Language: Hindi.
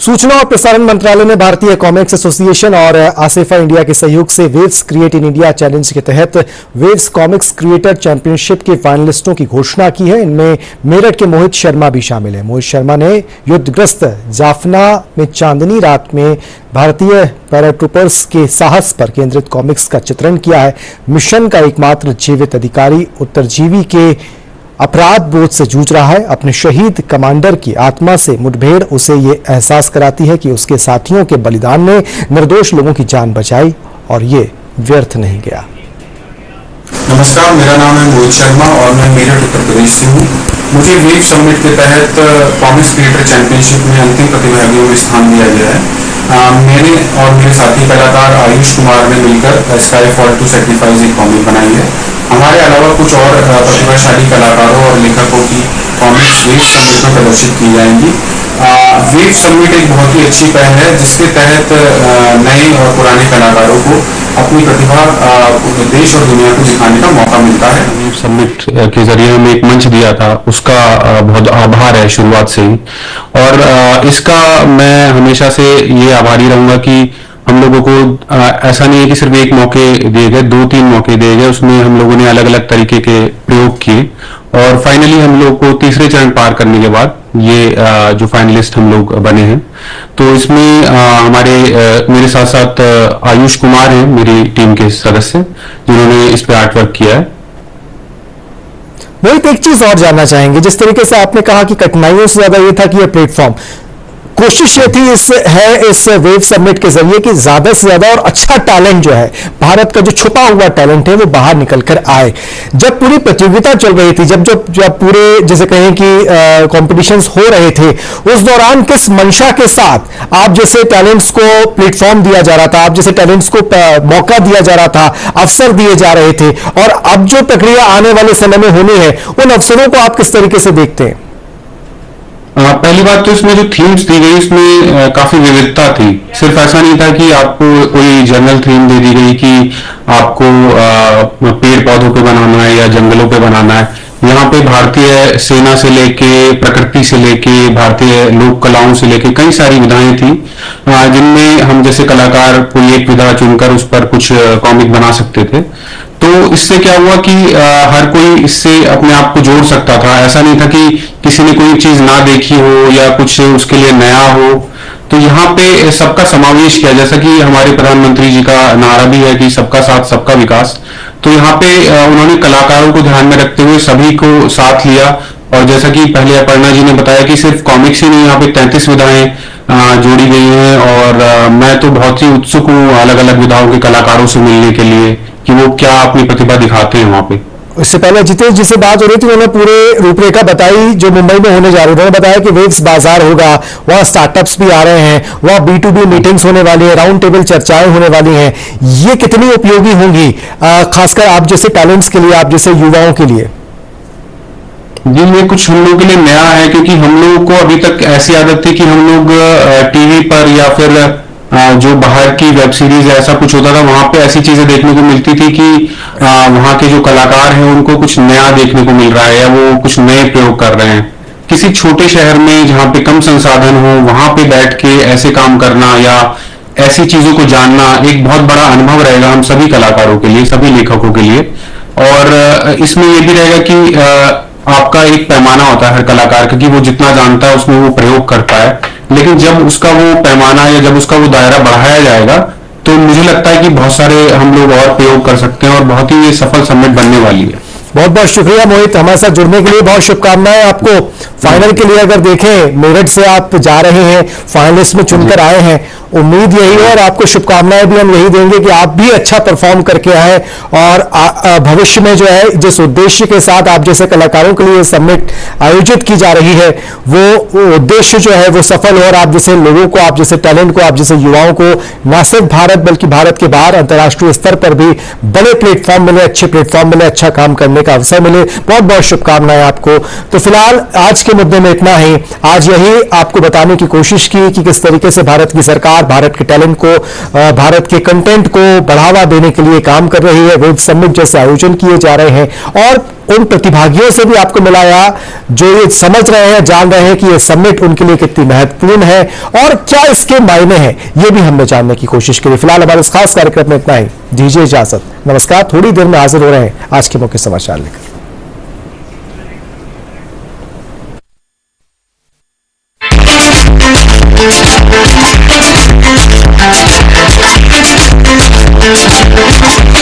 सूचना और प्रसारण मंत्रालय ने भारतीय कॉमिक्स एसोसिएशन और आसेफा इंडिया के सहयोग से waves create in India challenge के तहत वेव्स कॉमिक्स क्रिएटर चैंपियनशिप के फाइनलिस्टों की घोषणा की है। इनमें मेरठ के मोहित शर्मा भी शामिल है। मोहित शर्मा ने युद्धग्रस्त जाफना में चांदनी रात में भारतीय पैराट्रूपर्स के साहस पर केंद्रित कॉमिक्स का चित्रण किया है। मिशन का एकमात्र जीवित अधिकारी उत्तरजीवी के अपराध बोध से जूझ रहा है। अपने शहीद कमांडर की आत्मा से मुठभेड़ उसे ये एहसास कराती है कि उसके साथियों के बलिदान ने निर्दोष लोगों की जान बचाई और ये व्यर्थ नहीं गया। नमस्कार, मेरा नाम है मोहित शर्मा और मैं मेरठ उत्तर प्रदेश से हूँ। मुझे वेव समिट के तहत कॉमिक्स क्रिएटर चैंपियनशिप में अंतिम प्रतिभागियों में स्थान दिया गया है। मैंने और मेरे साथी कलाकार आयुष कुमार ने मिलकर स्काई फॉल टू सैक्रिफाइस एक कॉमिक बनाई है। हमारे अलावा कुछ और प्रतिभाशाली कलाकारों और लेखकों की कॉमिक्स वेव समिट में प्रदर्शित की जाएंगी। वेव समिट एक बहुत ही अच्छी पहल है जिसके तहत नए और पुराने कलाकारों को अपनी प्रतिभा देश और दुनिया को दिखाने का मौका मिलता है। वेव समिट के जरिए हमें एक मंच दिया था, उसका बहुत आभार है शुरुआत से ही। और इसका मैं हमेशा से ये आभारी रहूंगा कि हम लोगों को ऐसा नहीं है कि सिर्फ एक मौके दिए गए, 2-3 मौके दिए गए। उसमें हम लोगों ने अलग अलग तरीके के प्रयोग किए और फाइनली हम लोग को तीसरे चरण पार करने के बाद ये जो फाइनलिस्ट हम लोग बने हैं। तो इसमें मेरे साथ साथ आयुष कुमार हैं, मेरी टीम के सदस्य, जिन्होंने इस पे आर्ट वर्क किया है। मोहित, एक चीज और जानना चाहेंगे। जिस तरीके से आपने कहा कि कठिनाइयों से ज्यादा ये था कि ये प्लेटफॉर्म, कोशिश ये थी इस वेव समिट के जरिए कि ज्यादा से ज्यादा और अच्छा टैलेंट जो है, भारत का जो छुपा हुआ टैलेंट है, वो बाहर निकल कर आए। जब पूरी प्रतियोगिता चल रही थी, जब पूरे जैसे कहें कि कॉम्पिटिशंस हो रहे थे, उस दौरान किस मंशा के साथ आप जैसे टैलेंट्स को प्लेटफॉर्म दिया जा रहा था, आप जैसे टैलेंट्स को मौका दिया जा रहा था, अवसर दिए जा रहे थे, और अब जो प्रक्रिया आने वाले समय में होनी है, उन अवसरों को आप किस तरीके से देखते हैं? पहली बात तो इसमें जो थीम्स दी गई उसमें काफी विविधता थी। सिर्फ ऐसा नहीं था कि आपको कोई जनरल थीम दे दी गई कि आपको पेड़ पौधों पे बनाना है या जंगलों पे बनाना है। यहाँ पे भारतीय सेना से लेके, प्रकृति से लेके, भारतीय लोक कलाओं से लेके कई सारी विधाएं थी, जिनमें हम जैसे कलाकार कोई एक विधा चुनकर उस पर कुछ कॉमिक बना सकते थे। तो इससे क्या हुआ कि हर कोई इससे अपने आप को जोड़ सकता था। ऐसा नहीं था कि किसी ने कोई चीज ना देखी हो या कुछ उसके लिए नया हो। तो यहाँ पे सबका समावेश किया, जैसा कि हमारे प्रधानमंत्री जी का नारा भी है कि सबका साथ सबका विकास। तो यहाँ पे उन्होंने कलाकारों को ध्यान में रखते हुए सभी को साथ लिया। और जैसा कि पहले अपर्णा जी ने बताया कि सिर्फ कॉमिक्स ही नहीं, यहाँ पे 33 विधाएं जोड़ी गई हैं। और मैं तो बहुत ही उत्सुक हूँ अलग अलग विधाओं के कलाकारों से मिलने के लिए कि वो क्या अपनी प्रतिभा दिखाते हैं वहां पे। इससे पहले जितेश जी से बात हो रही थी, उन्होंने पूरे रूपरेखा बताई जो मुंबई में होने जा रही है। उन्होंने बताया कि वेव्स बाजार होगा, वहां स्टार्टअप्स भी आ रहे हैं, वहां B2B मीटिंग्स होने वाली है, राउंड टेबल चर्चाएं होने वाली हैं। ये कितनी उपयोगी होंगी, खासकर आप जैसे टैलेंट्स के लिए, आप जैसे युवाओं के लिए? जी, ये कुछ हम लोगों के लिए नया है, क्योंकि हम लोगों को अभी तक ऐसी आदत थी कि हम लोग टीवी पर या फिर जो बाहर की वेब सीरीज ऐसा कुछ होता था, वहां पे ऐसी चीजें देखने को मिलती थी कि वहां के जो कलाकार हैं उनको कुछ नया देखने को मिल रहा है या वो कुछ नए प्रयोग कर रहे हैं। किसी छोटे शहर में जहाँ पे कम संसाधन हो, वहां पे बैठ के ऐसे काम करना या ऐसी चीजों को जानना एक बहुत बड़ा अनुभव रहेगा हम सभी कलाकारों के लिए, सभी लेखकों के लिए। और इसमें यह भी रहेगा कि आपका एक पैमाना होता है हर कलाकार का कि वो जितना जानता है उसमें वो प्रयोग करता है। लेकिन जब उसका वो पैमाना या जब उसका वो दायरा बढ़ाया जाएगा, तो मुझे लगता है कि बहुत सारे हम लोग और प्रयोग कर सकते हैं और बहुत ही ये सफल समिट बनने वाली है। बहुत बहुत शुक्रिया मोहित, हमारे साथ जुड़ने के लिए। बहुत शुभकामनाएं आपको फाइनल के लिए। अगर देखें, मेरठ से आप जा रहे हैं, फाइनलिस्ट में चुनकर आए हैं, उम्मीद यही है और आपको शुभकामनाएं भी हम यही देंगे कि आप भी अच्छा परफॉर्म करके आए और भविष्य में जो है जिस उद्देश्य के साथ आप जैसे कलाकारों के लिए समिट आयोजित की जा रही है, वो उद्देश्य जो है वो सफल हो और आप जैसे लोगों को, आप जैसे टैलेंट को, आप जैसे युवाओं को न सिर्फ भारत बल्कि भारत के बाहर अंतर्राष्ट्रीय स्तर पर भी बड़े प्लेटफॉर्म मिले, अच्छे प्लेटफॉर्म मिले, अच्छा काम करने का अवसर मिले। बहुत बहुत शुभकामनाएं आपको। तो फिलहाल आज के मुद्दे में इतना ही। आज यही आपको बताने की कोशिश की कि किस तरीके से भारत की सरकार भारत के टैलेंट को, भारत के कंटेंट को बढ़ावा देने के लिए काम कर रही है। वेव समिट जैसे आयोजन किए जा रहे हैं और उन प्रतिभागियों से भी आपको मिलाया जो ये समझ रहे हैं, जान रहे हैं कि ये समिट उनके लिए कितनी महत्वपूर्ण है और क्या इसके मायने हैं, ये भी हमने जानने की कोशिश की। फिलहाल हमारे इस खास कार्यक्रम में इतना ही। दीजिए इजाजत, नमस्कार। थोड़ी देर में हाजिर हो रहे हैं आज के मुख्य समाचार लेकर। We'll be right back.